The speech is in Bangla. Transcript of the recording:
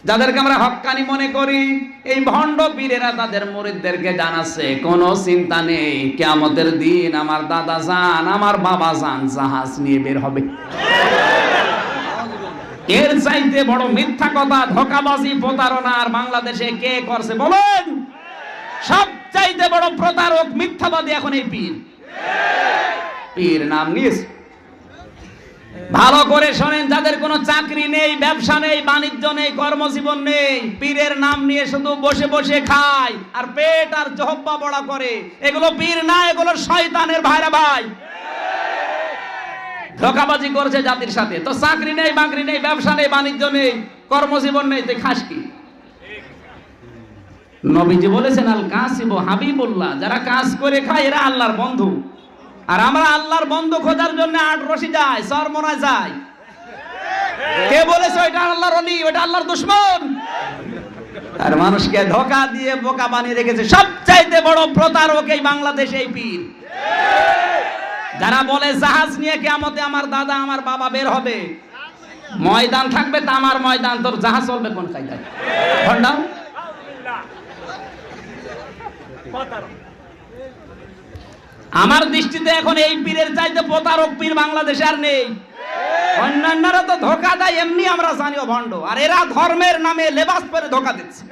যাদেরকে আমরা হক্কানি মনে করি, এই ভণ্ড পীরেরা তাদের মুরিদদেরকে জানাচ্ছে কোনো চিন্তা নেই, কিয়ামতের দিন আমার দাদা জান আমার বাবা জান জাহাজ নিয়ে বের হবে। এর চাইতে বড় মিথ্যা কথা, ধোঁকাবাজি, প্রতারণা আর বাংলাদেশে কে করছে বলেন? সব চাইতে বড় প্রতারক মিথ্যাবাদী এখন এই পীর। পীর নাম নিয়েছে। ভালো করে শোনেন, যাদের কোনো চাকরি নেই, ব্যবসা নেই, বাণিজ্য নেই, কর্মজীবন নেই, পীরের নাম নিয়ে শুধু বসে বসে খায় আর পেট আর জহব্বা বড়া করে, এগুলো পীর না, এগুলো শয়তানের ভাইরা ভাই। ধোঁকাবাজি করছে জাতির সাথে। তো চাকরি নেই, বাকরি নেই, ব্যবসা নেই, বাণিজ্য নেই, কর্মজীবন নেই, তুই খাস কি? নবীজি বলেছেন আল কাসিব হাবিবুল্লাহ, যারা কাজ করে খায় এরা আল্লাহর বন্ধু। আর আমরা আল্লাহর বন্ধু খোঁজার জন্য আটরশি যাই, চরমনায় যাই। কে বলেছে ওইটা আল্লাহর ওলি, ওইটা আল্লাহর দুশমন? আর মানুষকে ধোঁকা দিয়ে বোকা বানিয়ে রেখেছে। সবচাইতে বড় প্রতারক এই বাংলাদেশে এই পীর। যারা বলে জাহাজ নিয়ে কিয়ামতে আমার দাদা আমার বাবা বের হবে, ময়দান থাকবে তামার ময়দান, তোর জাহাজ চলবে কোন কায়দায়? ভণ্ডা। আমার দৃষ্টিতে এখন এই পীরের চাইতে প্রতারক পীর বাংলাদেশে আর নেই। অন্যান্যরা তো ধোঁকা দেয় এমনি আমরা জানিও ভণ্ড, আর এরা ধর্মের নামে লেবাস পরে ধোঁকা দিচ্ছে।